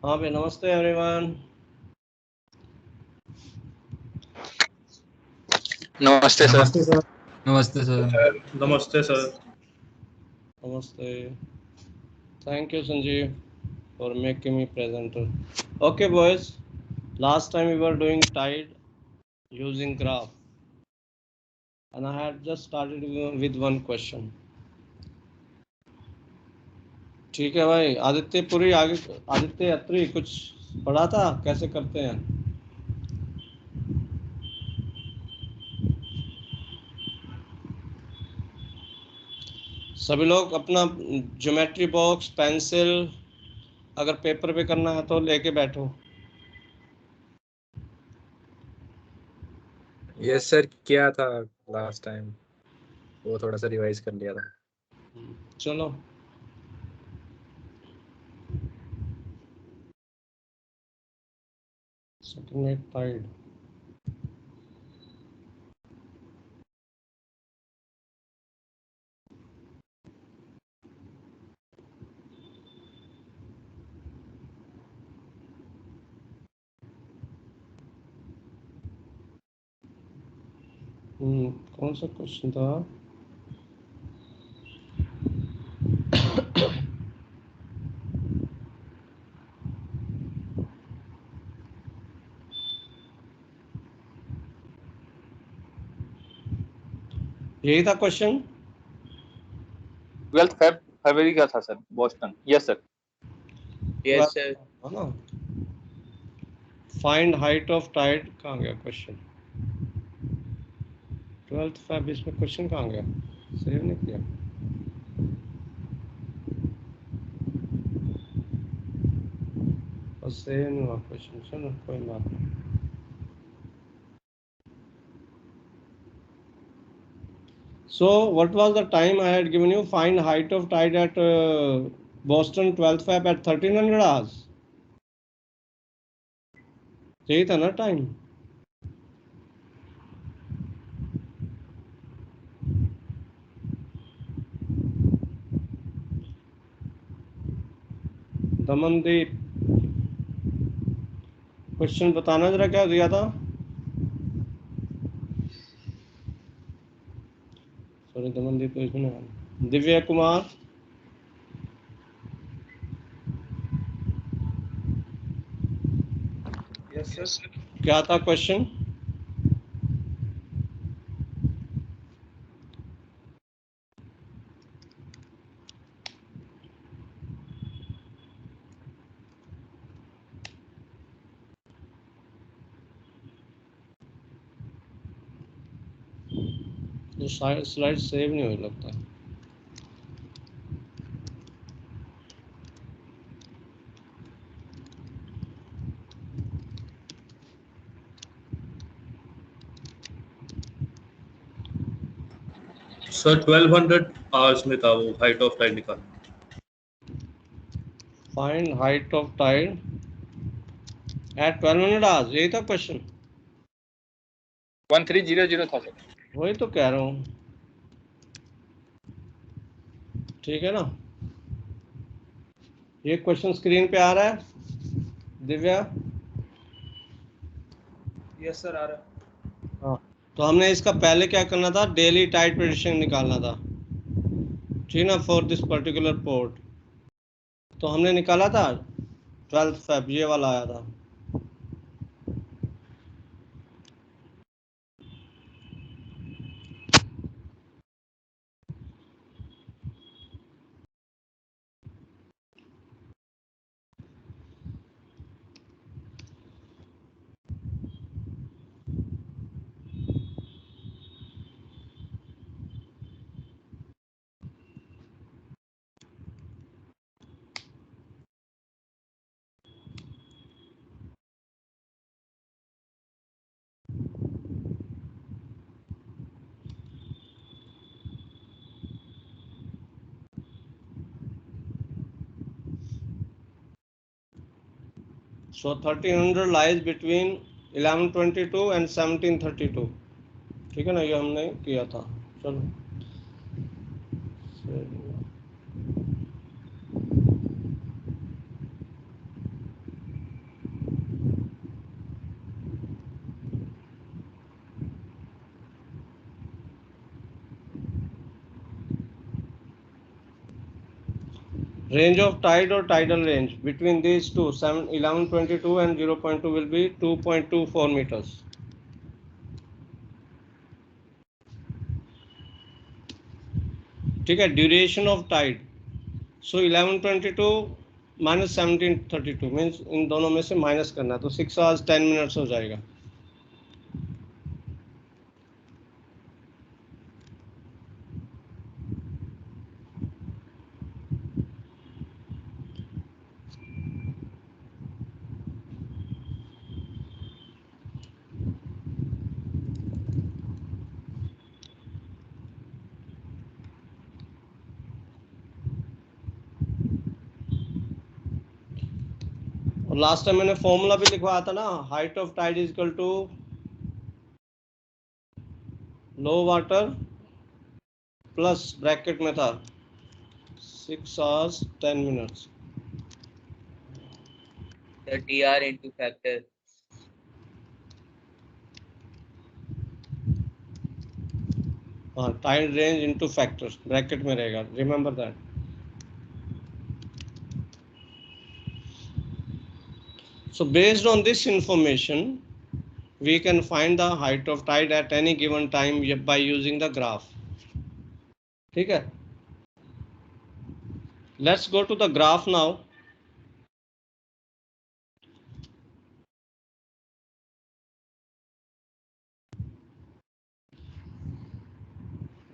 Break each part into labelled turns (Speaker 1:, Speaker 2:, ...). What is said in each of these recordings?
Speaker 1: हाँ भाई, नमस्ते एवरीवन।
Speaker 2: नमस्ते सर।
Speaker 3: नमस्ते सर।
Speaker 4: नमस्ते सर।
Speaker 1: नमस्ते। Thank you, Sanjeev, for making me presenter. Okay, boys. Last time we were doing tide using graph, and I had just started with one question. ठीक है भाई, आदित्य पुरी आगे, आदित्य अत्री कुछ पढ़ा था, कैसे करते हैं? सभी लोग अपना ज्योमेट्री बॉक्स, पेंसिल, अगर पेपर पे करना है तो लेके बैठो।
Speaker 2: यस सर, किया था लास्ट टाइम, वो थोड़ा सा रिवाइज कर लिया था।
Speaker 1: चलो, सेकंड टाइड। कौन सा क्वेश्चन था? यही था क्वेश्चन।
Speaker 5: 12 फरवरी का था sir, Boston. Yes sir.
Speaker 2: Yes sir.
Speaker 1: है ना? फाइंड हाइट ऑफ टाइड कहाँ गया क्वेश्चन? 12 फेब, इसमें क्वेश्चन कहाँ गया? सेव नहीं किया। और सेव नहीं हुआ क्वेश्चन। चलो कोई बात नहीं। So what was the time I had given you? Find height of tide at Boston 12th Feb at 1300 hours. यही था ना टाइम? दमनदीप, क्वेश्चन बताना जरा, क्या दिया था? सॉरी दमनदीप, इसमें दिव्या कुमार,
Speaker 4: यस सर।
Speaker 1: क्या था क्वेश्चन? स्लाइड सेव नहीं हुई लगता है।
Speaker 4: सर 1200 आवर्स में था वो हाइट ऑफ टाइड निकालना।
Speaker 1: Find height of tied at 1200 hours, यही था क्वेश्चन।
Speaker 5: 1300 था सर।
Speaker 1: वही तो कह रहा हूँ, ठीक है ना? ये क्वेश्चन स्क्रीन पे आ रहा है दिव्या?
Speaker 4: यस सर, आ रहा है।
Speaker 1: हाँ, तो हमने इसका पहले क्या करना था? डेली टाइड प्रेडिक्शन निकालना था, ठीक ना, फॉर दिस पर्टिकुलर पोर्ट। तो हमने निकाला था 12 फेब, ये वाला आया था। So 1300 lies between 1122 and 1732, ठीक है ना? ये हमने किया था। चलो, Range of tide or tidal range between these two 1122 and 0.2 will be 2.24 meters. ठीक है. Duration of tide. So 1122 minus 1732 means इन दोनों में से माइनस करना है, तो 6 hours 10 minutes हो जाएगा. और लास्ट टाइम मैंने फॉर्मूला भी लिखवाया था ना, height of tide is equal to low water plus bracket में था 6 hours 10 minutes.
Speaker 6: The TR into factor.
Speaker 1: हाँ, tide range into factor bracket में रहेगा, remember that. So based on this information, we can find the height of tide at any given time by using the graph. ठीक है. Let's go to the graph now.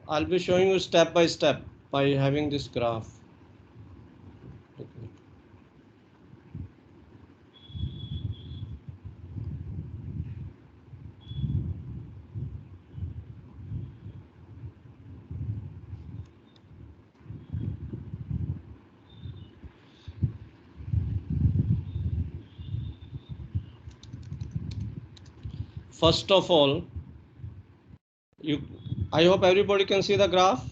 Speaker 1: I'll be showing you step by step by having this graph. First of all, I hope everybody can see the graph.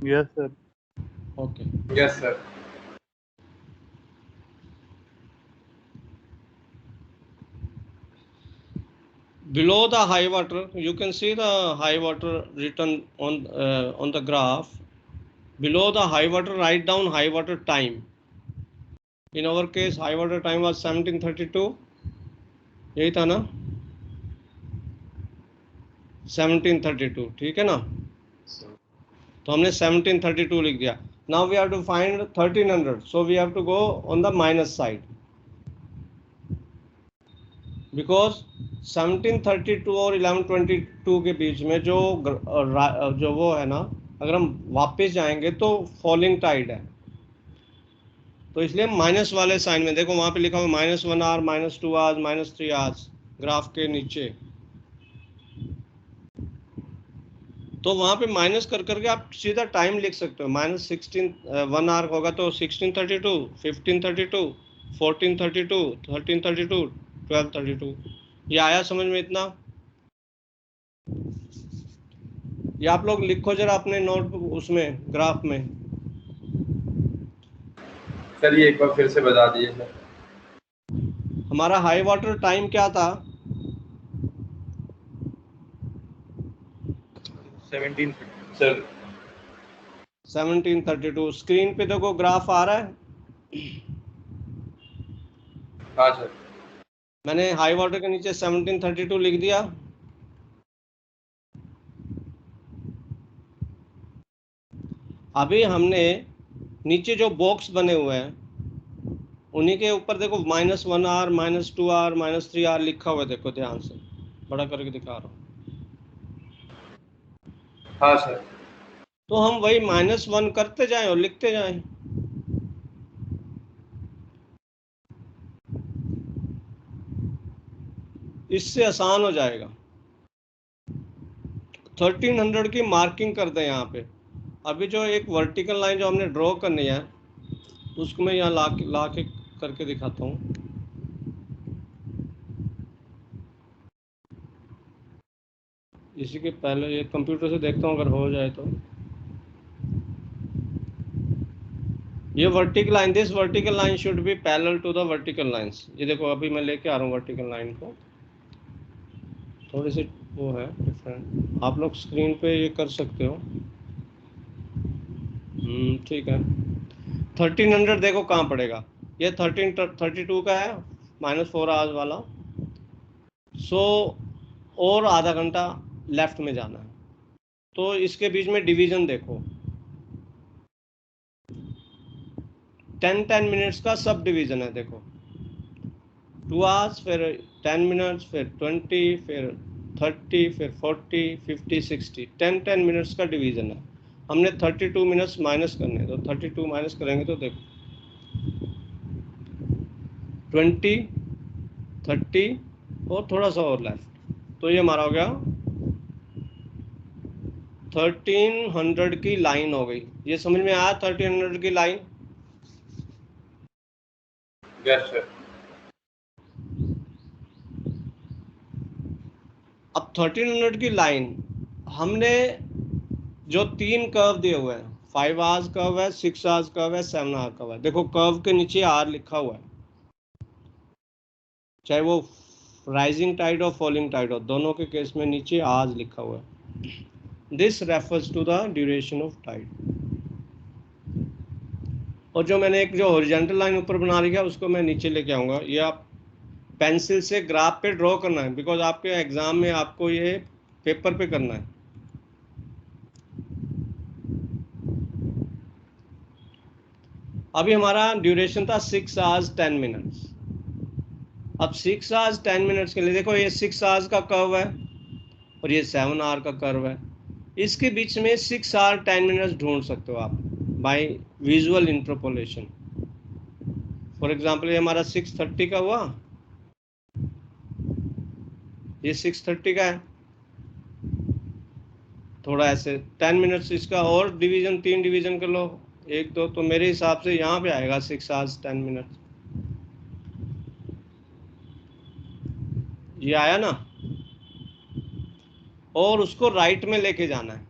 Speaker 7: Yes, sir.
Speaker 1: Okay.
Speaker 2: Yes, sir.
Speaker 1: Below the high water, you can see the high water written on the graph. Below the high water, write down high water time. In our case, high water time was 1732. यही था ना, 1732. ठीक है ना, तो हमने 1732 लिख दिया. Now we have to find 1300, so we have to go on the minus side, because 1732 और 1122 के बीच में जो वो है ना, अगर हम वापस जाएंगे तो फॉलिंग टाइड है, तो इसलिए माइनस वाले साइन में देखो, वहां पे लिखा हुआ -1 hour, -2 hours, -3 hours ग्राफ के नीचे, तो वहां पे माइनस कर करके आप सीधा टाइम लिख सकते हो. -1 hour होगा तो 1632, 1532, 1432, 1332, 1232. ये आया समझ में इतना? ये आप लोग लिखो जरा अपने नोटबुक उसमें ग्राफ में.
Speaker 2: चलिए एक बार फिर से बता दीजिए सर.
Speaker 1: हमारा हाई वाटर टाइम क्या था?
Speaker 4: 17 सर
Speaker 1: 1732. स्क्रीन पे देखो ग्राफ आ रहा है.
Speaker 2: हाँ सर.
Speaker 1: मैंने हाई वाटर के नीचे 1732 लिख दिया. अभी हमने नीचे जो बॉक्स बने हुए हैं उन्हीं के ऊपर देखो -1 hour, -2 hour, -3 hour लिखा हुआ है. देखो ध्यान से, बड़ा करके दिखा रहा हूँ.
Speaker 2: हाँ सर.
Speaker 1: तो हम वही -1 करते जाएं और लिखते जाएं. इससे आसान हो जाएगा. 1300 की मार्किंग कर दें यहाँ पे. अभी जो एक वर्टिकल लाइन जो हमने ड्रॉ करनी है उसको मैं यहाँ ला के करके दिखाता हूँ. इसी के पहले ये कंप्यूटर से देखता हूँ, अगर हो जाए तो. ये vertical line, this vertical line should be parallel to the vertical lines. ये देखो अभी मैं लेके आ रहा हूँ वर्टिकल लाइन को, थोड़ी सी वो है डिफरेंट। आप लोग स्क्रीन पे ये कर सकते हो। ठीक है। 1300 देखो कहाँ पड़ेगा, ये 1332 का है, -4 आवर्स वाला। सो और आधा घंटा लेफ्ट में जाना है, तो इसके बीच में डिवीजन देखो, 10 मिनट्स का सब डिवीजन है। देखो 2 आवर्स, फिर 10 मिनट्स, फिर 20, फिर 30, फिर 40, 50, 60, 10 मिनट्स का डिवीजन है। हमने 32 मिनट्स माइनस करने, तो 32 माइनस करेंगे तो देखो 20, 30 और थोड़ा सा और लेफ्ट, तो ये हमारा हो गया 1300 की लाइन हो गई। ये समझ में आया 1300 की लाइन?
Speaker 4: Yes sir.
Speaker 1: अब 1300 की लाइन हमने जो 3 कर्व दिए हुए हैं, 5 आवर्स कर्व है, 6 आवर्स कर्व है, 7 आवर कर्व है। देखो कर्व के नीचे आर लिखा हुआ है, चाहे वो राइजिंग टाइड और फॉलिंग टाइड हो, दोनों के केस में नीचे आवर्स लिखा हुआ है। This refers to the duration of tide. और जो मैंने एक जो हॉरिजॉन्टल लाइन ऊपर बना रही है उसको मैं नीचे लेके आऊंगा। ये आप पेंसिल से ग्राफ पे ड्रॉ करना है, बिकॉज आपके एग्जाम में आपको ये पेपर पे करना है। अभी हमारा ड्यूरेशन था 6 आवर्स 10 मिनट्स। अब 6 आवर्स 10 मिनट्स के लिए देखो, ये 6 आवर्स का कर्व है और ये 7 आवर का कर्व है। इसके बीच में 6 आवर 10 मिनट्स ढूंढ सकते हो आप by visual interpolation. For example ये हमारा 6:30 का हुआ, ये 6:30 का है, थोड़ा ऐसे 10 मिनट्स इसका और डिवीजन, 3 डिवीजन कर लो, 1 2, तो मेरे हिसाब से यहाँ पे आएगा 6 आवर्स 10 मिनट्स। ये आया ना? और उसको राइट में लेके जाना है।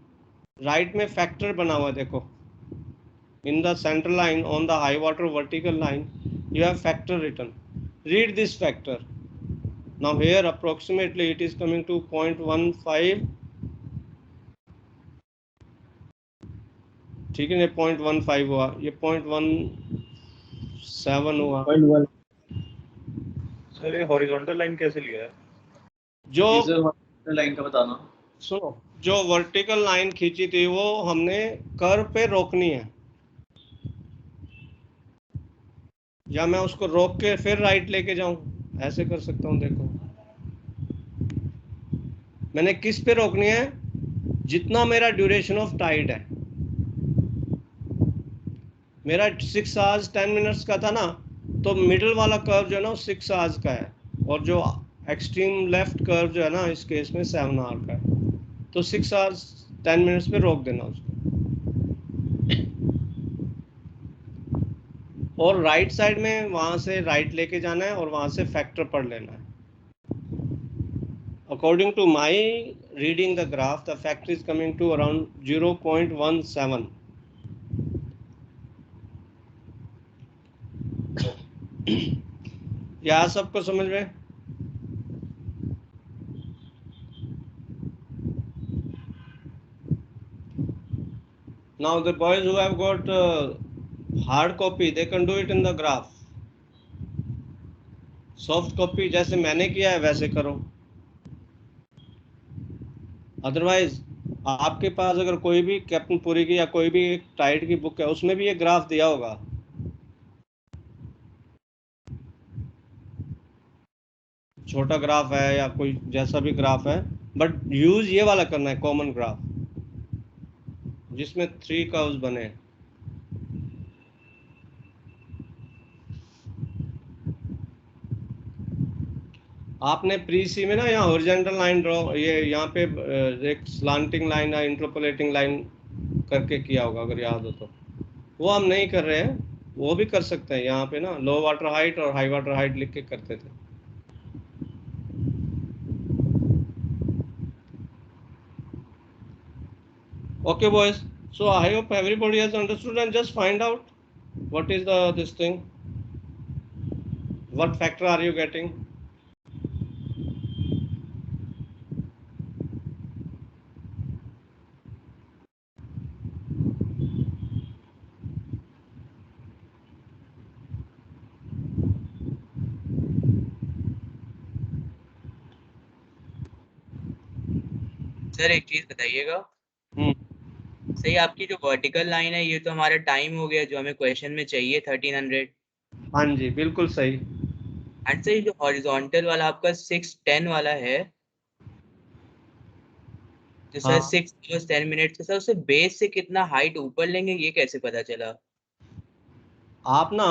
Speaker 1: राइट में फैक्टर बना हुआ है, देखो in the center line on the high water vertical line you have factor written. Read this factor. Now here approximately it is coming to 0.15, ठीक है, ये 0.15 हुआ, ये 0.17 हुआ।
Speaker 2: 0.1
Speaker 4: सर ये हॉरिजॉन्टल लाइन कैसे लिया है?
Speaker 1: जो
Speaker 5: लाइन का बताना।
Speaker 1: सुनो, जो वर्टिकल लाइन खींची थी वो हमने कर्व पे रोकनी है, या मैं उसको रोक के फिर राइट लेके जाऊं, ऐसे कर सकता हूं। देखो मैंने किस पे रोकनी है, जितना मेरा ड्यूरेशन ऑफ टाइड है। मेरा 6 आवर्स 10 मिनट्स का था ना, तो मिडल वाला कर्व जो है ना वो 6 आवर्स का है, और जो एक्सट्रीम लेफ्ट कर्व जो है ना इस केस में 7 आवर का है। तो 6 आवर्स 10 मिनट्स पे रोक देना उसको, और राइट साइड में वहां से राइट लेके जाना है और वहां से फैक्टर पढ़ लेना है। According to my reading the graph, the factor is coming to around 0.17। या सबको समझ में? Now the boys who have got hard copy, they can do it in the graph. Soft copy जैसे मैंने किया है वैसे करो। अदरवाइज आपके पास अगर कोई भी कैप्टन पुरी की या कोई भी एक टाइड की बुक है, उसमें भी ये ग्राफ दिया होगा। छोटा ग्राफ है या कोई जैसा भी ग्राफ है, बट यूज ये वाला करना है, कॉमन ग्राफ जिसमें 3 कर्व्स बने। आपने प्री सी में ना यहाँ हॉरिजॉन्टल लाइन ड्रॉ, ये यहाँ पे एक स्लांटिंग लाइन या इंटरपोलेटिंग लाइन करके किया होगा अगर याद हो तो। वो हम नहीं कर रहे हैं, वो भी कर सकते हैं। यहाँ पे ना लो वाटर हाइट और हाई वाटर हाइट लिख के करते थे। Okay boys, so I hope everybody has understood, and just find out what is this thing, what factor are you getting.
Speaker 6: Sir एक चीज बताइएगा,
Speaker 1: हम्म,
Speaker 6: सही आपकी जो वर्टिकल लाइन है ये तो हमारा टाइम हो गया जो हमें क्वेश्चन में चाहिए 1300,
Speaker 1: हाँ जी बिल्कुल सही।
Speaker 6: एंड सर ये जो हॉरिजॉन्टल वाला आपका 610 वाला है जो सर
Speaker 1: हाँ
Speaker 6: 6 10 मिनट से, सर उससे बेस से कितना हाइट ऊपर लेंगे ये कैसे पता चला?
Speaker 1: आप ना,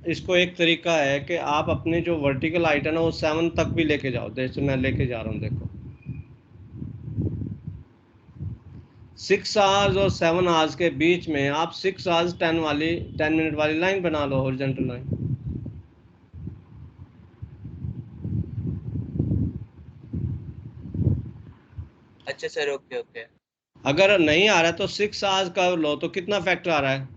Speaker 1: इसको एक तरीका है कि आप अपनी जो वर्टिकल हाइट है ना वो 7 तक भी लेके जाओ। जैसे मैं लेके जा रहा हूँ, देखो 6 आवर्स और 7 आवर्स के बीच में आप 6 आवर्स 10 मिनट वाली लाइन बना लो, हॉरिजॉन्टल लाइन।
Speaker 6: अच्छा सर, ओके ओके।
Speaker 1: अगर नहीं आ रहा है तो 6 आवर्स का लो, तो कितना फैक्टर आ रहा है?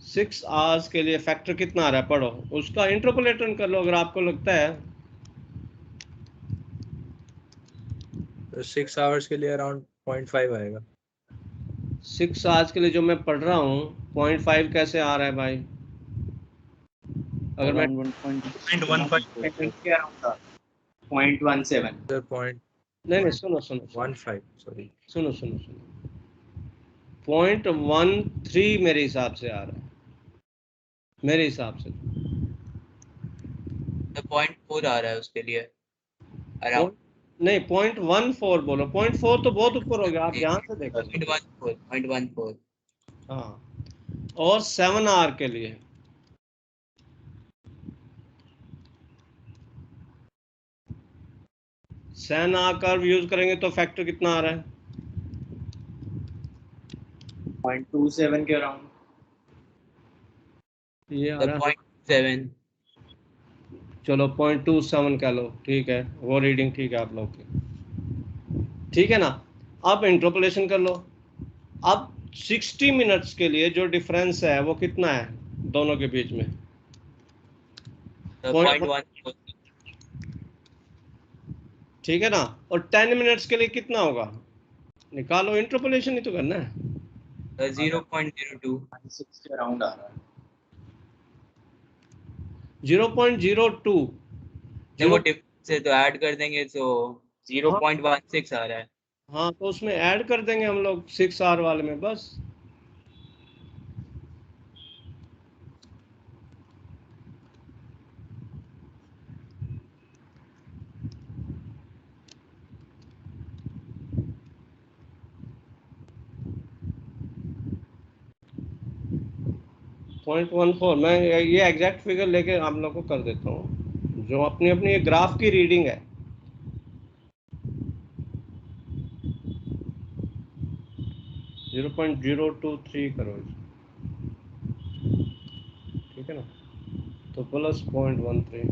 Speaker 1: 6 आवर्स के लिए फैक्टर कितना आ रहा है, पढ़ो, उसका इंटरपोलेशन कर लो अगर आपको लगता है।
Speaker 2: तो 6 आवर्स के लिए अराउंड 0.5 आएगा।
Speaker 1: 6 आवर्स के लिए जो मैं पढ़ रहा हूँ 0.5 कैसे आ रहा है भाई? अगर मैं
Speaker 5: Around 1.15
Speaker 4: 0.15
Speaker 5: seconds के around था, 0.17।
Speaker 2: सर 0.15
Speaker 1: नहीं नहीं, सुनो सुनो सुनो
Speaker 2: सॉरी।
Speaker 1: सुनो सुनो सुनो 0.13 मेरे हिसाब से आ रहा है, मेरे हिसाब से।
Speaker 6: तो 0.4 आ रहा है उसके लिए अराउंड।
Speaker 1: नहीं 0.14 बोलो, 0.4 तो बहुत ऊपर हो गया, आप ध्यान से देखो।
Speaker 6: 0.14
Speaker 1: हाँ, और 7 आवर के लिए सैन आर कर्व यूज करेंगे तो फैक्टर कितना आ रहा है?
Speaker 5: 0.27 के अराउंड।
Speaker 1: ये आ रहा है,
Speaker 6: 0.7।
Speaker 1: चलो 0.27 कह लो, ठीक है, वो रीडिंग ठीक है आप लोग की, ठीक है ना। अब इंटरपोलेशन कर लो। अब 60 मिनट्स के लिए जो डिफरेंस है वो कितना है दोनों के बीच में?
Speaker 6: 0.1
Speaker 1: ठीक है ना। और 10 मिनट्स के लिए कितना होगा, निकालो, इंटरपोलेशन ही तो करना है।
Speaker 6: 0.02।
Speaker 5: 6 के अराउंड आ रहा है।
Speaker 1: 0.02।
Speaker 6: जब वो डिफरेंस है तो ऐड कर देंगे तो 0.16 आ रहा है।
Speaker 1: हाँ तो उसमें ऐड कर देंगे हम लोग 6 आवर वाले में, बस। पॉइंट 14 मैं ये एग्जैक्ट फिगर लेके आप लोग को कर देता हूँ, जो अपनी अपनी ग्राफ की रीडिंग है। 0.023 करो, ठीक है ना, तो प्लस 0.13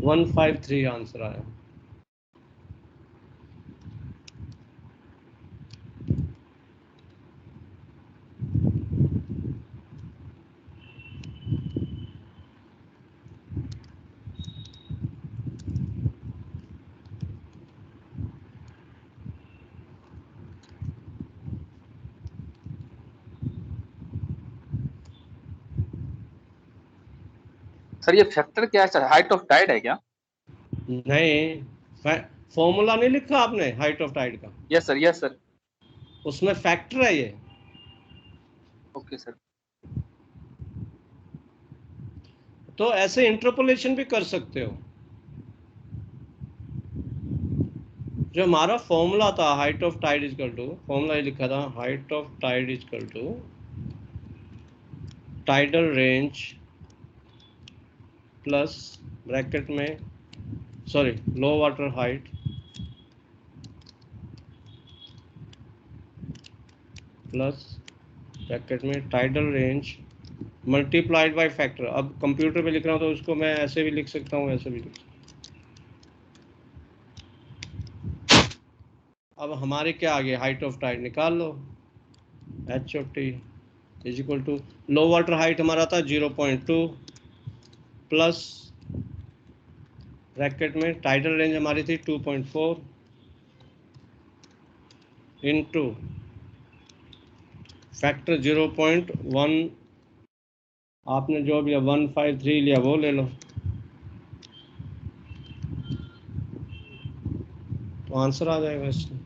Speaker 1: 153 आंसर आया।
Speaker 7: सर ये फैक्टर क्या है? हाइट ऑफ टाइड है क्या?
Speaker 1: नहीं, फॉर्मूला नहीं लिखा आपने हाइट ऑफ टाइड का?
Speaker 7: Yes sir, yes sir.
Speaker 1: उसमें फैक्टर है ये।
Speaker 7: Okay sir.
Speaker 1: तो ऐसे इंटरपोलेशन भी कर सकते हो। जो हमारा फॉर्मूला था height of tide is equal to, formula ही लिखा था, height of tide is equal to tidal range plus bracket में, sorry, low water height plus bracket में tidal range multiplied by factor. अब कंप्यूटर पे लिख रहा हूँ तो उसको मैं ऐसे भी लिख सकता हूँ, ऐसे भी लिख सकता हूँ। अब हमारे क्या आ गया, हाइट ऑफ टाइड निकाल लो, H of T is equal to, low water height हमारा था 0.2 प्लस ब्रैकेट में टाइडल रेंज हमारी थी 2.4 इंटू फैक्टर 0.1, आपने जो भी 153 लिया वो ले लो, आंसर आ जाएगा इसमें।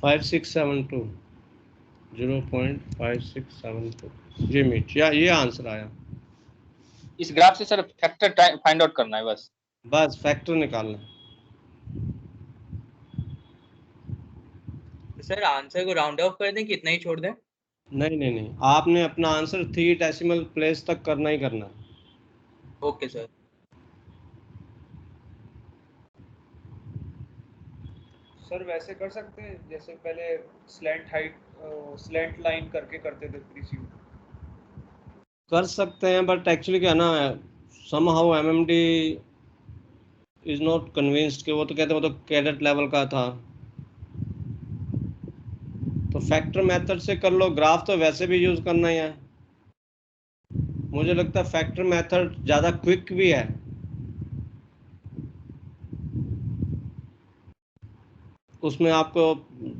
Speaker 1: फाइव सिक्स सेवन टू 0.5672 जी मीट, या ये आंसर आया।
Speaker 7: इस ग्राफ से सर फैक्टर फाइंड आउट करना है बस।
Speaker 1: बस फैक्टर निकालना है।
Speaker 6: सर आंसर को राउंड ऑफ कर दें कि इतना ही छोड़ दें?
Speaker 1: नहीं नहीं नहीं, आपने अपना आंसर 3 डेसिमल प्लेस तक करना ही करना है।
Speaker 6: Okay sir.
Speaker 8: सर वैसे कर सकते हैं जैसे पहले स्लैंट लाइन करके करते थे प्रीसीड।
Speaker 1: कर सकते हैं, बट एक्चुअली क्या ना, somehow MMD is not convinced कि वो तो कहते हैं वो तो कैडेट लेवल का था। तो फैक्टर मेथड से कर लो, ग्राफ तो वैसे भी यूज करना ही है। मुझे लगता है फैक्टर मेथड ज़्यादा क्विक भी है। उसमें आपको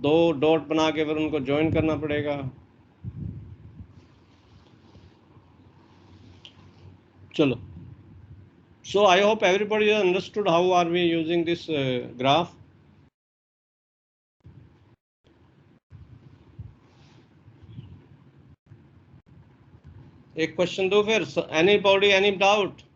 Speaker 1: 2 डॉट बना के फिर उनको ज्वाइन करना पड़ेगा। चलो, so I hope everybody has understood how are we using this graph. एक क्वेश्चन दो फिर, anybody any doubt?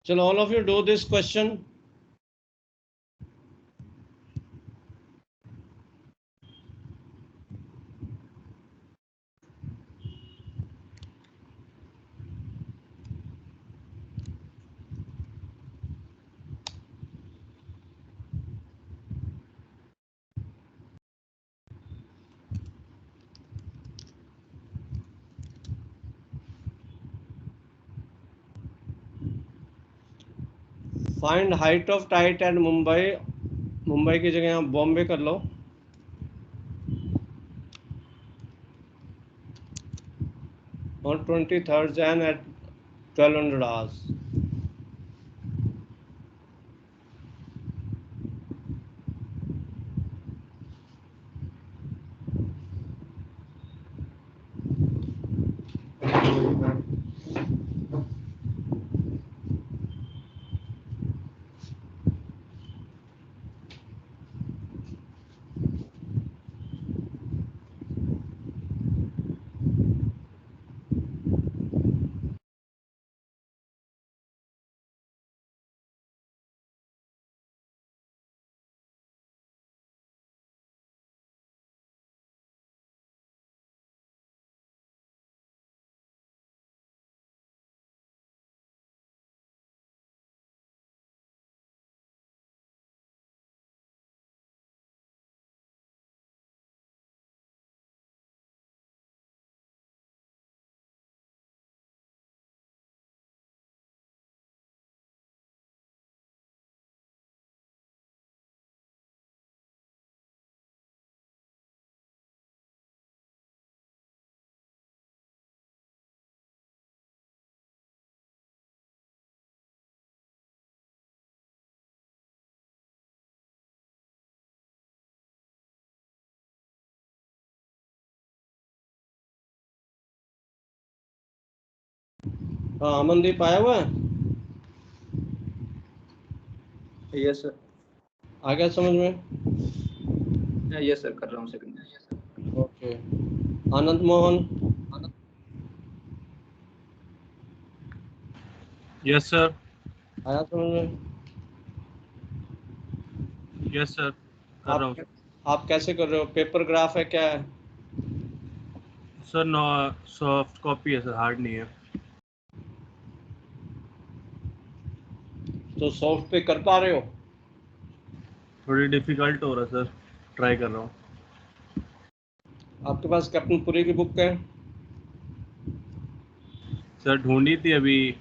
Speaker 1: Chalo, all of you do this question. Find height of tide at Mumbai. Mumbai की जगह आप बॉम्बे कर लो। On 23rd Jan at 1200 hours. हाँ, अमनदीप आया हुआ है?
Speaker 2: Yes sir.
Speaker 1: आ गया समझ में?
Speaker 7: यस सर कर रहा हूँ second.
Speaker 1: Okay, Anand Mohan.
Speaker 4: Yes sir.
Speaker 1: आया समझ में?
Speaker 4: यस सर कर रहा हूँ।
Speaker 1: आप कैसे कर रहे हो? पेपर ग्राफ है क्या है?
Speaker 4: सर नो सॉफ्ट कॉपी है सर, हार्ड नहीं है।
Speaker 1: तो सॉफ्ट पे कर पा रहे हो?
Speaker 4: थोड़ी डिफिकल्ट हो रहा है सर, ट्राई कर रहा हूँ।
Speaker 1: आपके पास कैप्टन पुरी की बुक है?
Speaker 4: सर ढूंढी थी, अभी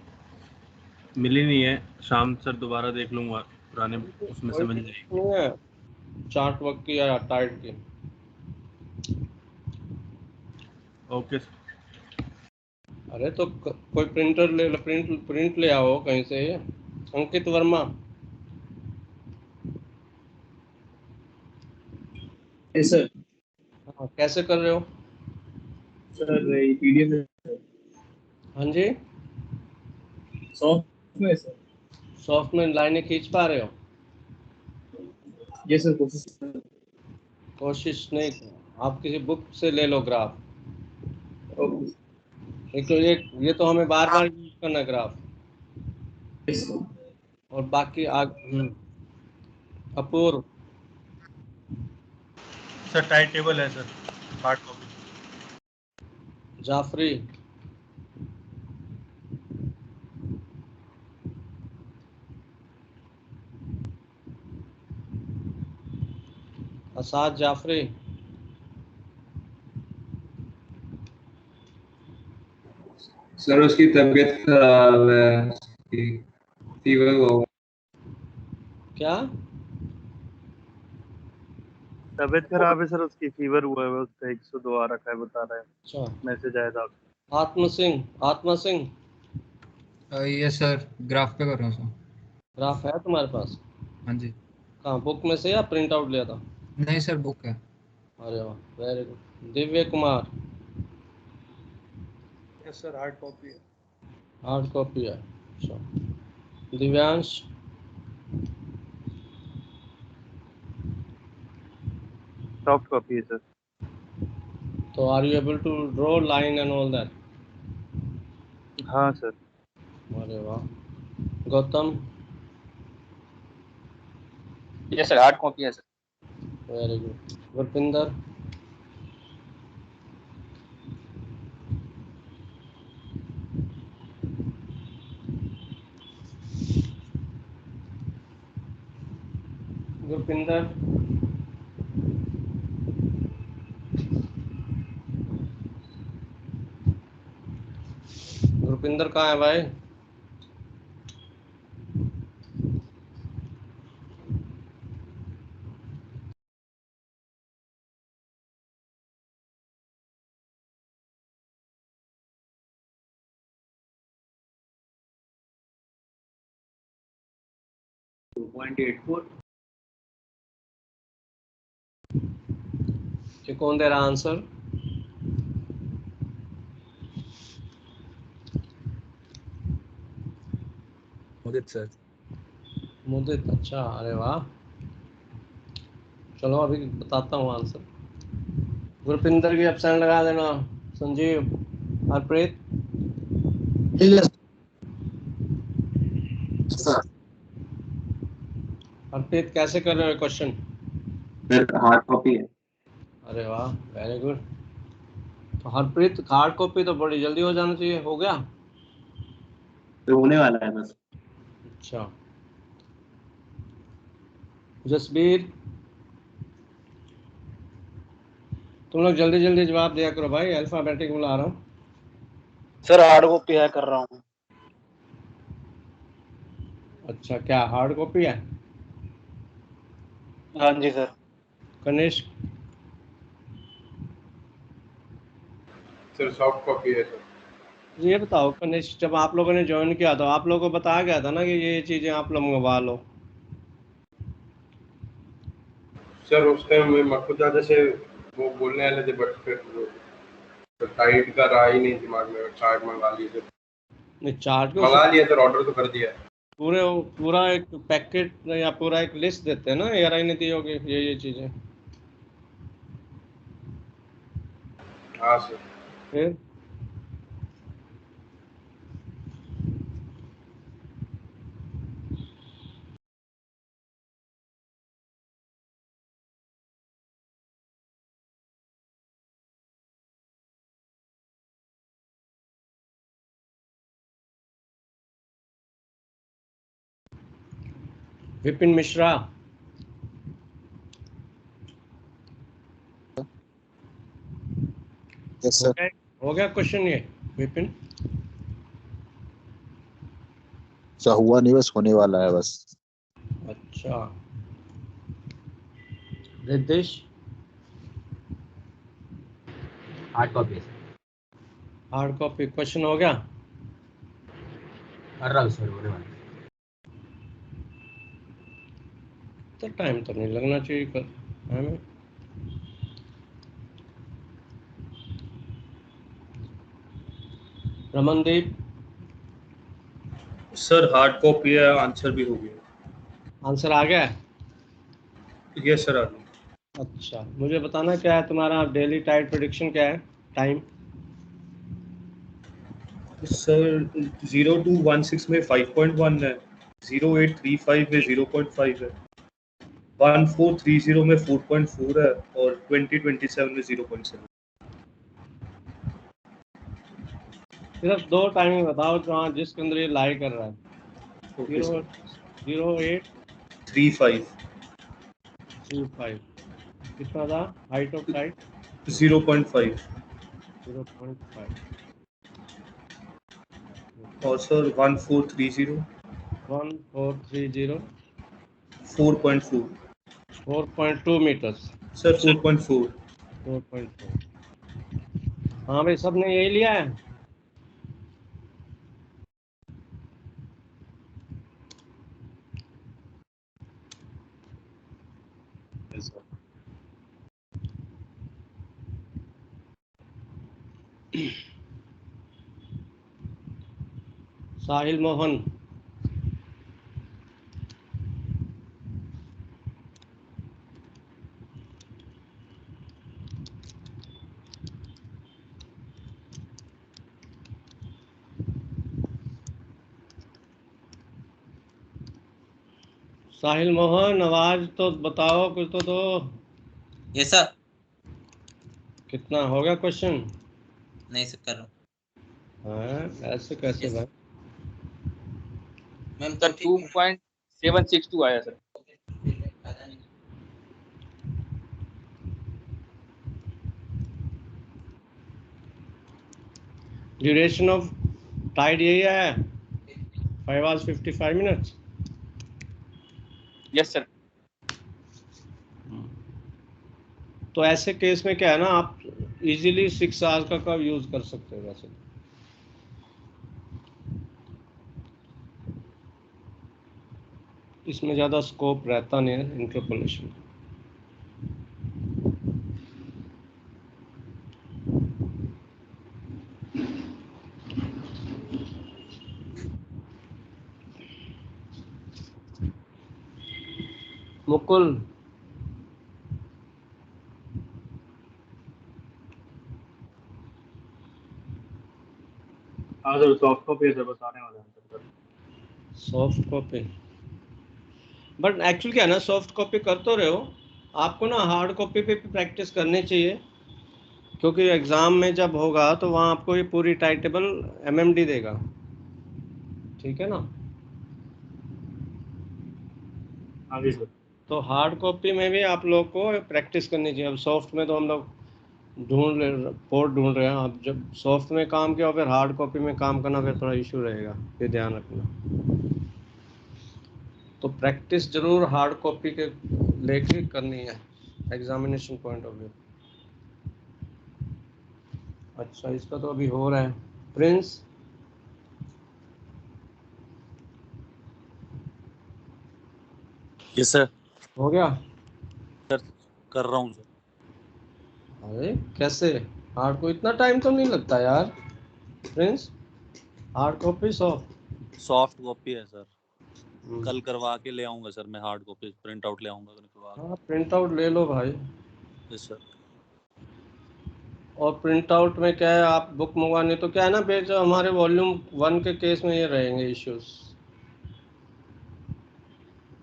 Speaker 4: मिली नहीं है। शाम सर दोबारा देख लूंगा, पुराने उसमें से मिल जाएगी।
Speaker 1: नहीं है, चार्ट वर्क की या टाइड की?
Speaker 4: Okay sir.
Speaker 1: अरे तो कोई प्रिंटर ले लो, प्रिंट ले आओ कहीं से। अंकित वर्मा।
Speaker 5: सर
Speaker 1: हाँ, कैसे कर रहे हो?
Speaker 5: सर पीडीएफ
Speaker 1: हाँ जी,
Speaker 5: सॉफ्ट में सर।
Speaker 1: सॉफ्ट में लाइनें खींच पा रहे हो?
Speaker 5: यस सर कोशिश।
Speaker 1: कोशिश नहीं, आप किसी बुक से ले लो ग्राफ।
Speaker 5: ओके
Speaker 1: एक तो ये तो हमें बार बार यूज करना है ग्राफ।
Speaker 5: Yes sir.
Speaker 1: और बाकी अपूर्व।
Speaker 4: सर टाइम टेबल है sir, hard copy.
Speaker 1: Jafri. Asad Jafri.
Speaker 2: Sir उसकी तबीयत खराब है, फीवर हो।
Speaker 1: क्या?
Speaker 9: तबीयत खराब है सर, उसकी फीवर हुआ है, उसका 102 आ रखा है, बता रहा है,
Speaker 1: अच्छा,
Speaker 9: मैसेज आया था।
Speaker 1: आत्मा सिंह।
Speaker 3: यस सर, ग्राफ पे कर रहा हूँ सर।
Speaker 1: ग्राफ है तुम्हारे पास?
Speaker 3: हाँ जी।
Speaker 1: कहाँ, बुक में से या प्रिंट आउट लिया था?
Speaker 3: नहीं सर, बुक है।
Speaker 1: अरे वाह, very good. Divya Kumar.
Speaker 8: Yes sir hard copy है।
Speaker 1: हार्ड कॉपी है, अच्छा। दिव्यांश।
Speaker 9: सॉफ्ट कॉपी है सर।
Speaker 1: तो are you able to draw line and all that?
Speaker 9: हाँ सर।
Speaker 1: अरे वाह। Gautam.
Speaker 7: Yes sir hard copy है sir.
Speaker 1: Very good. Gurpinder. Gurpinder. Gurpinder कहाँ है भाई? ये कौन दे रहा आंसर?
Speaker 2: मुदित सर।
Speaker 1: मुदित, अच्छा, अरे वाह। चलो अभी बताता हूँ आंसर। गुरपिंदर की एब्सेंट लगा देना। संजीव। हरप्रीत। हरप्रीत कैसे कर रहे हो क्वेश्चन?
Speaker 2: हार्ड कॉपी है।
Speaker 1: अरे वाह, वेरी गुड। तो हरप्रीत, हार्ड कॉपी तो बड़ी जल्दी हो जाना चाहिए, हो गया?
Speaker 2: तो होने वाला है बस।
Speaker 1: अच्छा। जसबीर, तुम लोग जल्दी जल्दी जवाब दिया करो भाई, अल्फाबेटिक बुला रहा हूँ।
Speaker 9: सर हार्ड कॉपी है, कर रहा हूँ।
Speaker 1: अच्छा, क्या हार्ड कॉपी है?
Speaker 9: हाँ जी sir.
Speaker 1: Kanishk.
Speaker 2: Sir soft copy है सर।
Speaker 1: ये बताओ कनिष्क, जब आप लोगों ने ज्वाइन किया था आप लोगों को बताया गया था ना कि ये चीजें आप लोग मंगवा लो?
Speaker 2: सर उस टाइम मैं खुद जैसे वो बोलने वाले थे, बट फिर तो टाइट का रहा ही नहीं दिमाग में, चार्ट मंगा लिए थे।
Speaker 1: नहीं, चार्ट को
Speaker 2: मंगा लिया सर, ऑर्डर तो कर दिया।
Speaker 1: पूरा एक पैकेट या पूरा एक लिस्ट देते हैं ना, यार नहीं दी होगी ये चीजें।
Speaker 2: हाँ सर।
Speaker 1: फिर विपिन मिश्रा,
Speaker 10: यस सर।
Speaker 1: हो गया क्वेश्चन ये विपिन?
Speaker 10: सर हुआ नहीं, बस होने वाला है बस।
Speaker 1: अच्छा Riddhesh,
Speaker 11: hard copy
Speaker 1: hard copy question हो गया?
Speaker 11: कर रहा हूँ सर, होने वाला है।
Speaker 1: तो टाइम तो नहीं लगना चाहिए कर हमें। रमनदीप,
Speaker 8: सर हार्ड कॉपी है, आंसर भी हो गया।
Speaker 1: आंसर आ गया?
Speaker 8: यस सर आ गया।
Speaker 1: अच्छा मुझे बताना क्या है तुम्हारा डेली टाइड प्रेडिक्शन, क्या है टाइम?
Speaker 8: सर 0216 में 5.1 है, 0835 में 0.5 है, 1430 में 4.4 है और 2027 में 0.7।
Speaker 1: सिर्फ दो टाइमिंग बताओ जहाँ जिसके अंदर ये लाई कर रहा है। 0835 कितना था हाइट ऑफ टाइड?
Speaker 8: 0.5
Speaker 1: 0.5
Speaker 8: और सर 1430
Speaker 1: 1430
Speaker 8: 4.4
Speaker 1: 4.2 मीटर्स।
Speaker 8: सर 4.4।
Speaker 1: 4.4 हाँ भाई सबने यही लिया है। साहिल मोहन, साहिल मोहन आवाज तो बताओ कुछ तो दो।
Speaker 6: Yes sir.
Speaker 1: कितना हो गया क्वेश्चन?
Speaker 6: नहीं सर कर रहा हूँ।
Speaker 1: हाँ ऐसे कैसे
Speaker 6: Yes.
Speaker 1: भाई?
Speaker 6: मैम
Speaker 7: सर 2.762 आया सर।
Speaker 1: ड्यूरेशन ऑफ टाइड यही है 5 hours 55 minutes।
Speaker 7: Yes sir.
Speaker 1: तो ऐसे केस में क्या है ना, आप इजीली 6 hours का कब यूज कर सकते हो वैसे। इसमें ज़्यादा स्कोप रहता नहीं है इंटरपोलेशन। मुकुल,
Speaker 4: हाँ सर सॉफ्ट कॉपी है सर, बताने वाला है sir.
Speaker 1: Soft copy but actually क्या है ना, सॉफ्ट कॉपी कर तो रहे हो, आपको ना हार्ड कॉपी पे भी प्रैक्टिस करनी चाहिए, क्योंकि एग्ज़ाम में जब होगा तो वहाँ आपको ये पूरी टाइम टेबल MMD देगा, ठीक है ना।
Speaker 4: हाँ जी सर।
Speaker 1: तो हार्ड कॉपी में भी आप लोग को प्रैक्टिस करनी चाहिए। अब सॉफ्ट में तो हम लोग पोर्ट ढूंढ रहे हैं, अब जब सॉफ्ट में काम किया फिर हार्ड कॉपी में काम करना फिर थोड़ा इशू रहेगा, ये ध्यान रखना। तो प्रैक्टिस जरूर हार्ड कॉपी के लेके करनी है एग्जामिनेशन पॉइंट ऑफ व्यू। अच्छा इसका तो अभी हो रहा है। Prince,
Speaker 12: yes sir.
Speaker 1: हो गया?
Speaker 12: सर कर रहा हूँ सर।
Speaker 1: अरे कैसे, हार्ड को इतना टाइम तो नहीं लगता यार Prince. Hard copy
Speaker 12: soft copy है सर, कल करवा के ले आऊंगा सर। मैं हार्ड कॉपी प्रिंट आउट ले आऊंगा करवा के।
Speaker 1: हाँ प्रिंट आउट ले लो भाई।
Speaker 12: Yes sir.
Speaker 1: और प्रिंट आउट में क्या है, आप बुक मंगवानी तो क्या है ना पेज, हमारे वॉल्यूम 1 के केस में ये रहेंगे इश्यूज।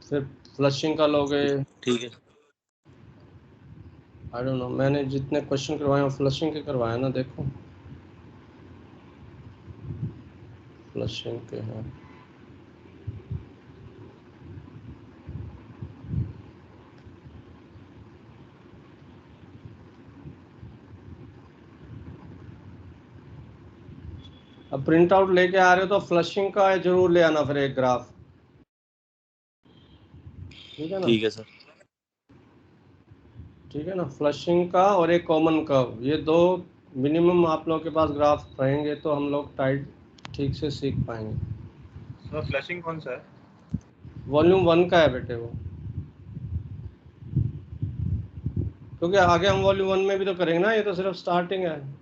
Speaker 1: फिर फ्लशिंग का लोगे,
Speaker 12: ठीक है।
Speaker 1: आई डोंट नो, मैंने जितने क्वेश्चन करवाए हैं फ्लशिंग के करवाए ना, देखो फ्लशिंग के हैं। अब प्रिंट आउट लेके आ रहे हो तो फ्लशिंग का जरूर ले आना फिर एक ग्राफ, ठीक है ना?
Speaker 12: ठीक है सर।
Speaker 1: ठीक है ना, फ्लशिंग का और एक कॉमन कर्व, ये दो मिनिमम आप लोगों के पास ग्राफ रहेंगे तो हम लोग टाइड ठीक से सीख पाएंगे।
Speaker 8: सर फ्लशिंग कौन सा है?
Speaker 1: वॉल्यूम 1 का है बेटे वो, क्योंकि आगे हम वॉल्यूम 1 में भी तो करेंगे ना, ये तो सिर्फ स्टार्टिंग है।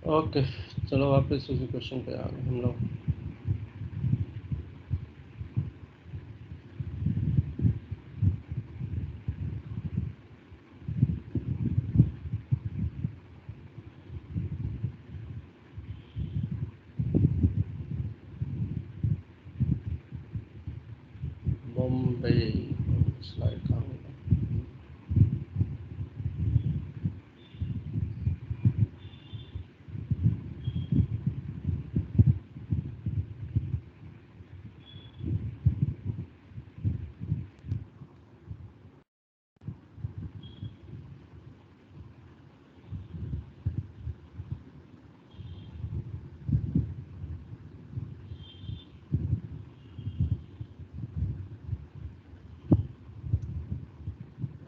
Speaker 1: ओके, चलो वापस उसी क्वेश्चन पे आ गए हम लोग। बॉम्बे स्लाइड कहाँ गया?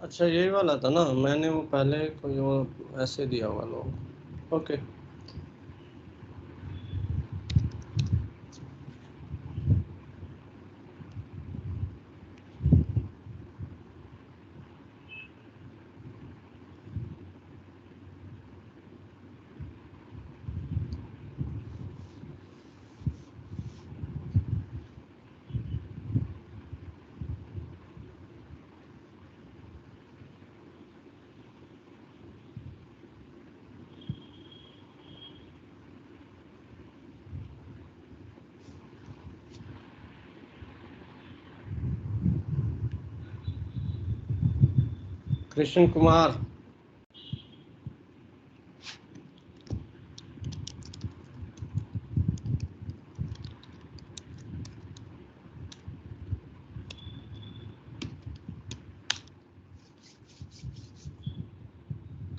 Speaker 1: अच्छा यही वाला था ना, मैंने वो पहले कोई वो ऐसे दिया होगा लोग। ओके, कृष्ण कुमार,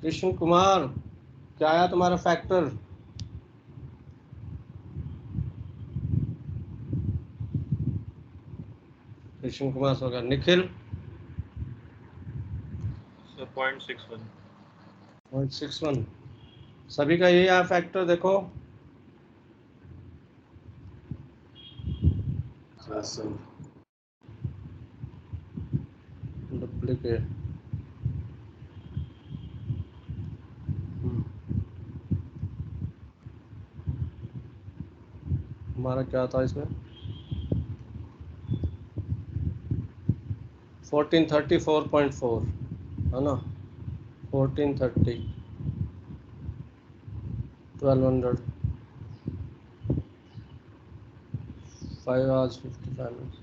Speaker 1: कृष्ण कुमार क्या आया तुम्हारा फैक्टर? कृष्ण कुमार से होगा। निखिल
Speaker 8: सर 0.61।
Speaker 1: 0.61, सभी का यही आया फैक्टर देखो। डुप्लीकेट, हमारा क्या था इसमें? 1434.4 है ना, 1430, 1200, 5 hours 55 minutes।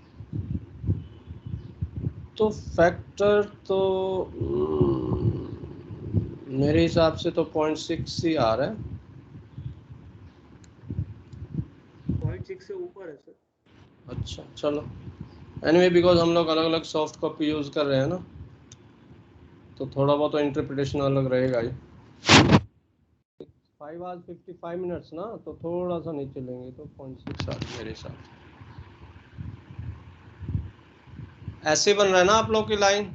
Speaker 1: तो फैक्टर तो मेरे हिसाब से तो 0.6 ही आ रहा है।
Speaker 8: 0.6 से ऊपर है सर।
Speaker 1: अच्छा चलो, एनीवे बिकॉज हम लोग अलग अलग सॉफ्ट कॉपी यूज़ कर रहे हैं ना, तो थोड़ा बहुत तो इंटरप्रिटेशन अलग रहेगा ही। 5 hours 55 minutes ना, तो थोड़ा सा नीचे लेंगे तो 0.6 आ मेरे हिसाब से। ऐसे बन रहा है ना आप लोग की लाइन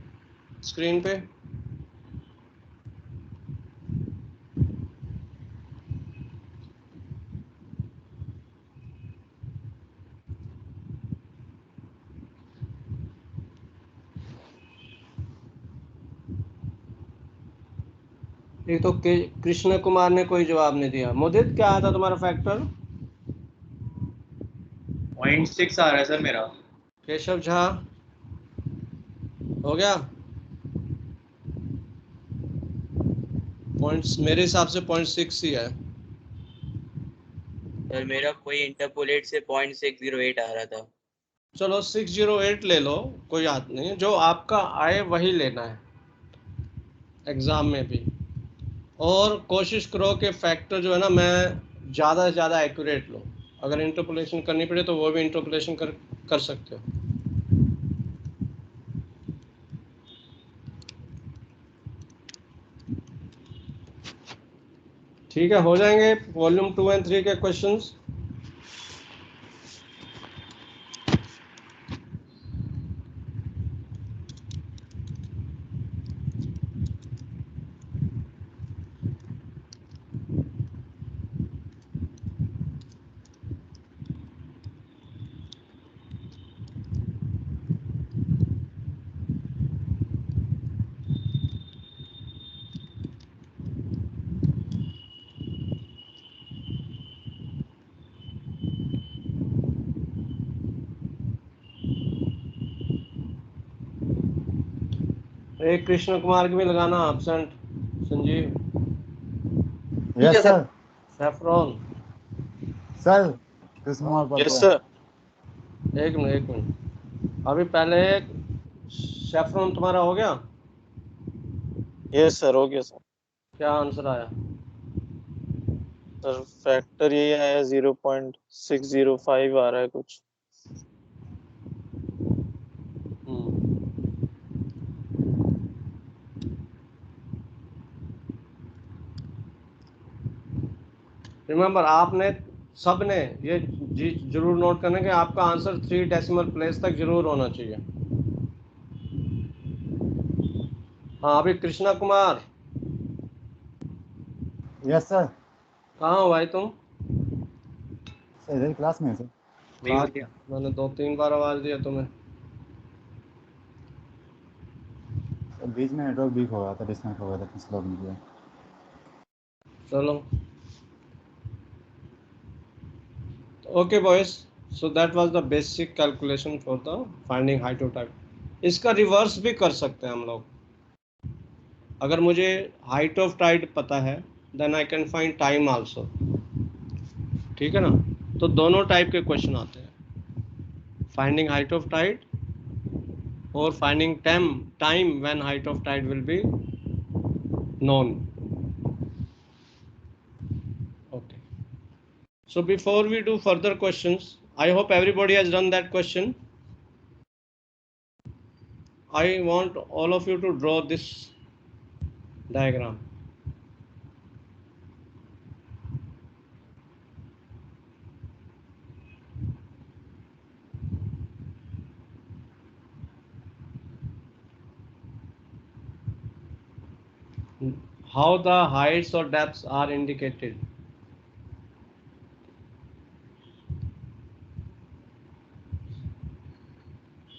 Speaker 1: स्क्रीन पे? एक तो कृष्ण कुमार ने कोई जवाब नहीं दिया। मुदित क्या आया था तुम्हारा फैक्टर?
Speaker 6: 0.6 आ रहा है सर मेरा।
Speaker 1: केशव झा हो गया? पॉइंट्स मेरे हिसाब से 0.6 ही है।
Speaker 6: सर मेरा कोई इंटरपोलेट से 0.608 आ रहा था।
Speaker 1: चलो 608 ले लो, कोई बात नहीं, जो आपका आए वही लेना है एग्जाम में भी। और कोशिश करो कि फैक्टर जो है ना, मैं ज़्यादा से ज़्यादा एक्यूरेट लो। अगर इंटरपोलेशन करनी पड़े तो वो भी इंटरपोलेशन कर सकते हो। ठीक है, हो जाएंगे वॉल्यूम 2 और 3 के क्वेश्चंस। एक कृष्ण कुमार की भी लगाना absent. Sanjeev.
Speaker 13: Yes sir.
Speaker 1: Saffron.
Speaker 13: Sir Krishna Kumar पढ़
Speaker 12: यस
Speaker 13: रहे
Speaker 12: सर।
Speaker 1: एक मिनट अभी पहले सैफरॉन तुम्हारा हो गया?
Speaker 12: यस सर हो गया सर।
Speaker 1: क्या आंसर आया?
Speaker 12: सर फैक्टर यही आया 0.605 आ रहा है कुछ।
Speaker 1: रिमेंबर, आपने सबने ये जरूर नोट करना कि आपका आंसर 3 डेसिमल प्लेस तक जरूर होना चाहिए। हाँ, अभी कृष्णा कुमार।
Speaker 13: Yes sir.
Speaker 1: कहाँ हो भाई तुम?
Speaker 13: सर इधर क्लास में है सर।
Speaker 1: मैंने 2-3 बार आवाज दिया तुम्हें।
Speaker 13: सर बीच में नेटवर्क वीक हो रहा था, डिस्कनेक्ट हो गया था, किसी लोग नहीं किया।
Speaker 1: चलो okay boys, so that was the basic calculation for the finding height of tide. इसका रिवर्स भी कर सकते हैं हम लोग। अगर मुझे हाइट ऑफ टाइड पता है then I can find time also. ठीक है ना? तो दोनों टाइप के क्वेश्चन आते हैं, फाइंडिंग हाइट ऑफ टाइड और finding time when height of tide will be known. Okay. So before we do further questions, I hope everybody has done that question. I want all of you to draw this diagram. How the heights or depths are indicated.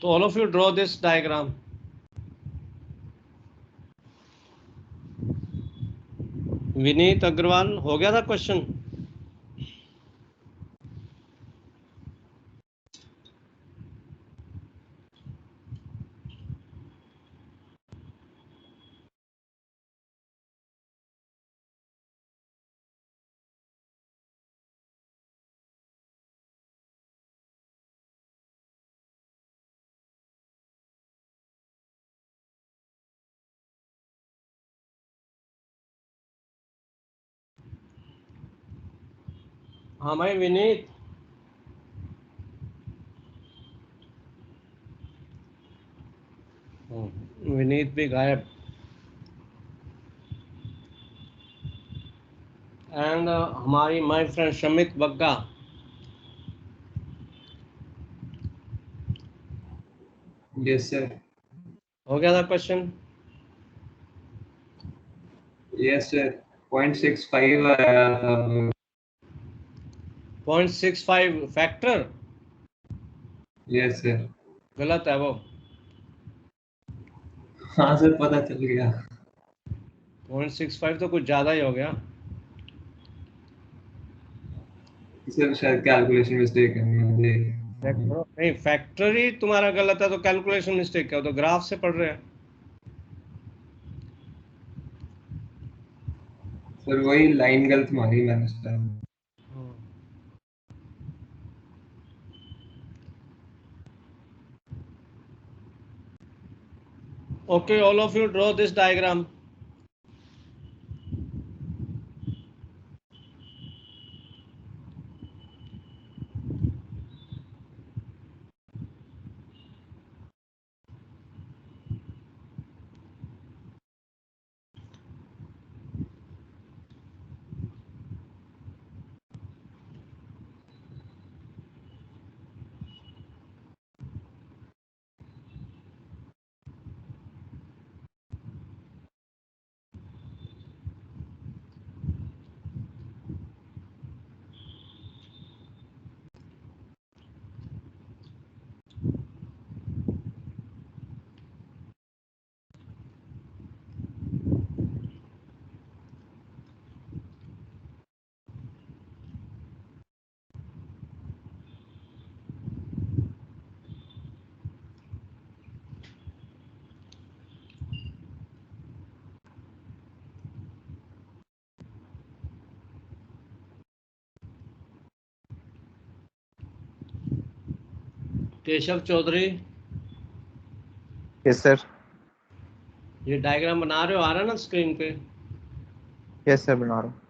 Speaker 1: So all of you draw this diagram. Vineet Agarwal, हो गया था question? हाँ भाई विनीत। विनीत भी गायब। And हमारी my friend Shamit Bagga.
Speaker 5: Yes sir.
Speaker 1: हो गया था क्वेश्चन?
Speaker 5: Yes sir. 0.65 आया था।
Speaker 1: 0.65 फैक्टर?
Speaker 5: Yes sir.
Speaker 1: गलत है वो।
Speaker 5: हाँ सर, पता चल गया।
Speaker 1: 0.65 तो कुछ ज्यादा ही हो गया।
Speaker 5: सर शायद कैलकुलेशन मिस्टेक है मुझे।
Speaker 1: नहीं, फैक्टर ही तुम्हारा गलत है तो कैलकुलेशन मिस्टेक क्या हो, तो ग्राफ से पढ़ रहे हैं।
Speaker 5: सर वही लाइन गलत मारी मैंने sir.
Speaker 1: Okay, all of you draw this diagram. Keshav Chaudhary,
Speaker 14: yes sir.
Speaker 1: ये डायग्राम बना रहे हो, आ रहा है ना स्क्रीन पे?
Speaker 14: यस सर, बना रहा हूँ।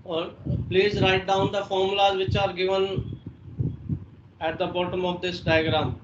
Speaker 1: Or please write down the formulas which are given at the bottom of this diagram.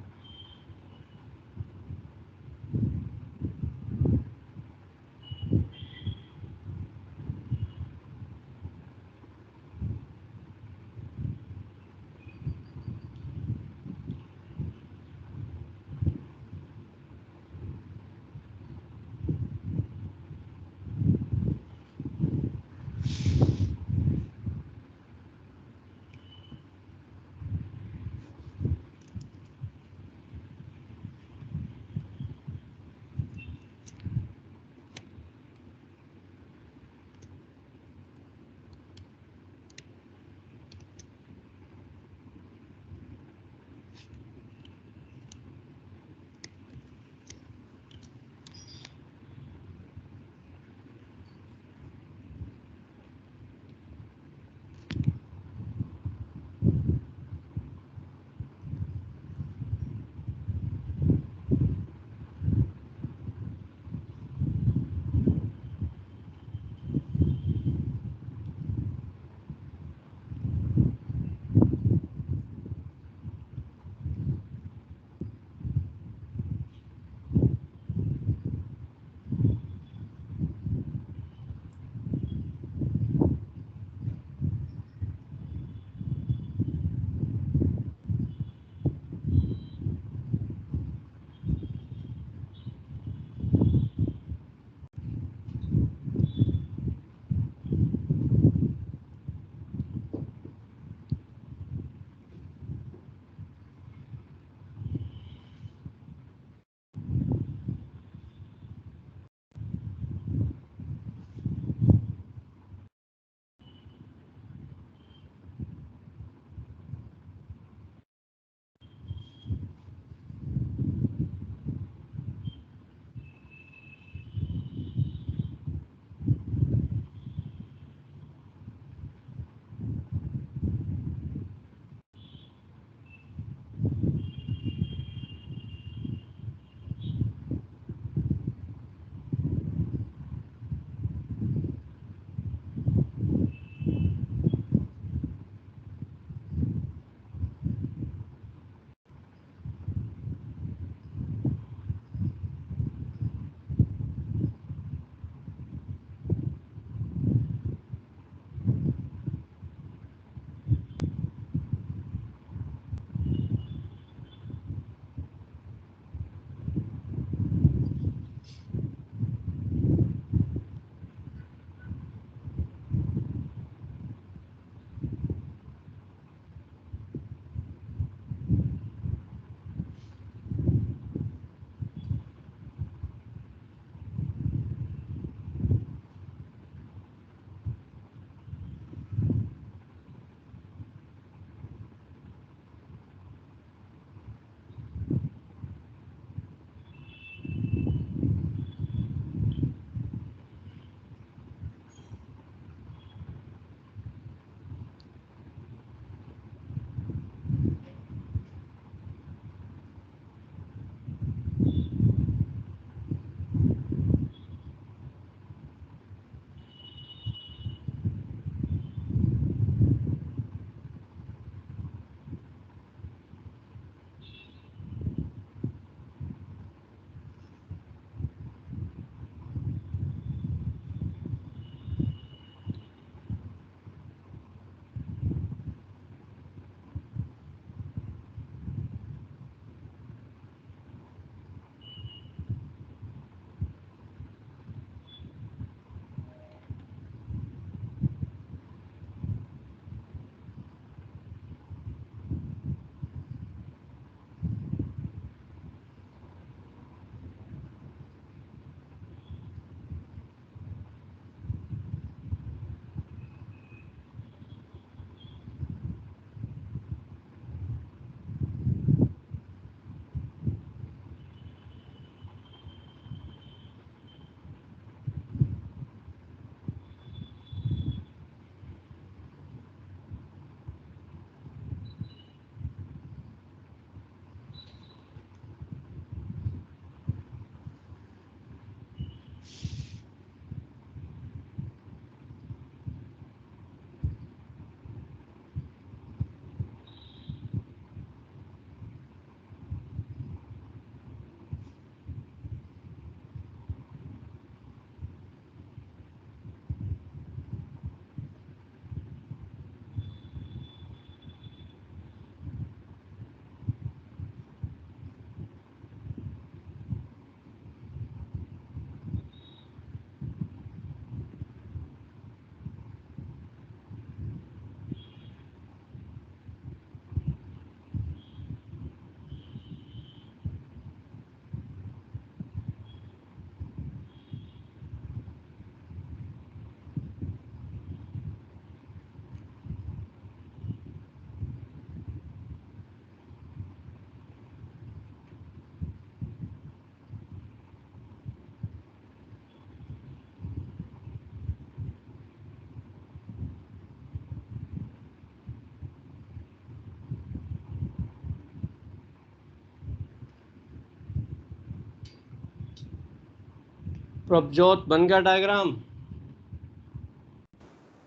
Speaker 1: Prabhjot बन गया डायग्राम?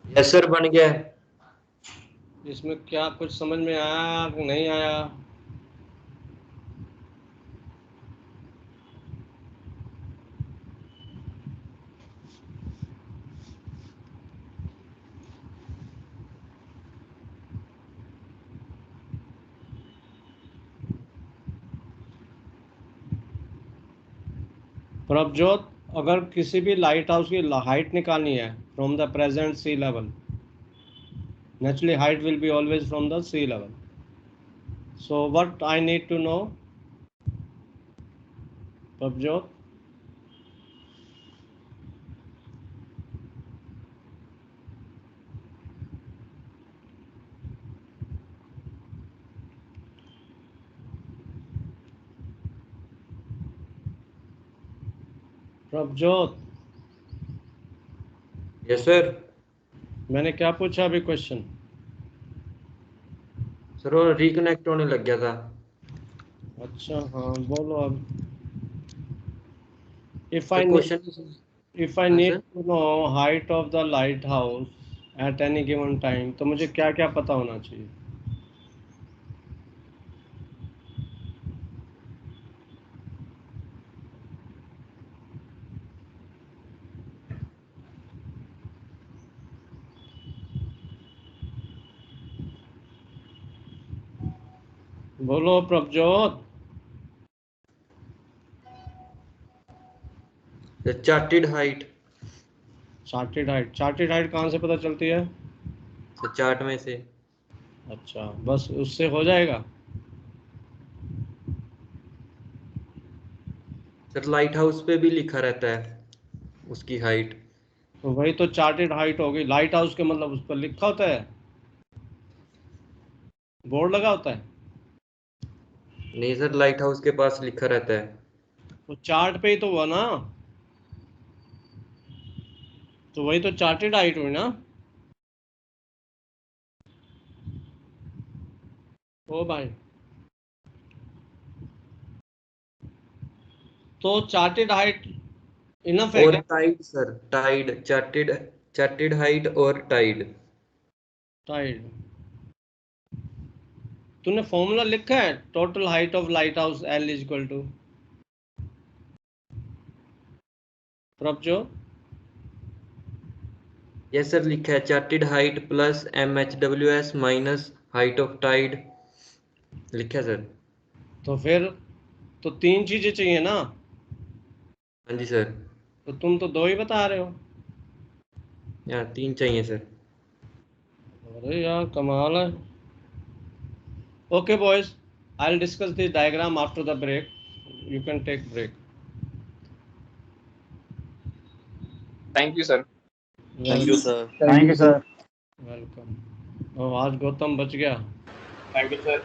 Speaker 15: यस सर बन गया है।
Speaker 1: इसमें क्या कुछ समझ में आया कि नहीं आया? प्रभजोत, अगर किसी भी लाइट हाउस की हाइट निकालनी है from the present sea level, naturally height will be always from the sea level. So what I need to know, Prabjot? Prabhjot,
Speaker 15: yes sir.
Speaker 1: मैंने क्या पूछा अभी क्वेश्चन?
Speaker 15: सर वो रिकनेक्ट होने लग गया था।
Speaker 1: अच्छा हाँ बोलो अब. If I
Speaker 15: The
Speaker 1: need,
Speaker 15: question
Speaker 1: if I need to know height of the lighthouse at any given time, तो मुझे क्या क्या पता होना चाहिए? बोलो Prabhjot.
Speaker 15: Chartered height.
Speaker 1: Chartered height, chartered height कहाँ से पता चलती है?
Speaker 15: सर चार्ट में से।
Speaker 1: अच्छा, बस उससे हो जाएगा?
Speaker 15: सर लाइट हाउस पे भी लिखा रहता है उसकी हाइट।
Speaker 1: तो वही तो चार्टेड हाइट होगी. लाइट हाउस के मतलब उस पर लिखा होता है, बोर्ड लगा होता है?
Speaker 15: नहीं सर लाइट हाउस के पास लिखा रहता है।
Speaker 1: तो चार्ट पे ही तो हुआ ना, तो वही तो चार्टेड हाइट हुई ना. ओ भाई, तो चार्टेड हाइट इनफ है
Speaker 15: और
Speaker 1: क्या?
Speaker 15: Tide sir, tide charted height और टाइड।
Speaker 1: टाइड. तूने फॉर्मूला लिखा है? Total height of lighthouse L equal to Prabhjot.
Speaker 15: Yes sir लिखा है charted height plus MHWS minus height of tide लिखा है सर।
Speaker 1: तो फिर तो तीन चीजें चाहिए ना.
Speaker 15: हाँ जी सर।
Speaker 1: तो तुम तो दो ही बता रहे हो.
Speaker 15: यहाँ 3 चाहिए सर।
Speaker 1: अरे यार कमाल है. Okay boys, I'll discuss the diagram after the break. You can take break.
Speaker 7: Thank you, sir.
Speaker 12: Thank you sir.
Speaker 13: Thank you sir.
Speaker 1: Welcome. आज गौतम बच गया.
Speaker 2: Thank you sir.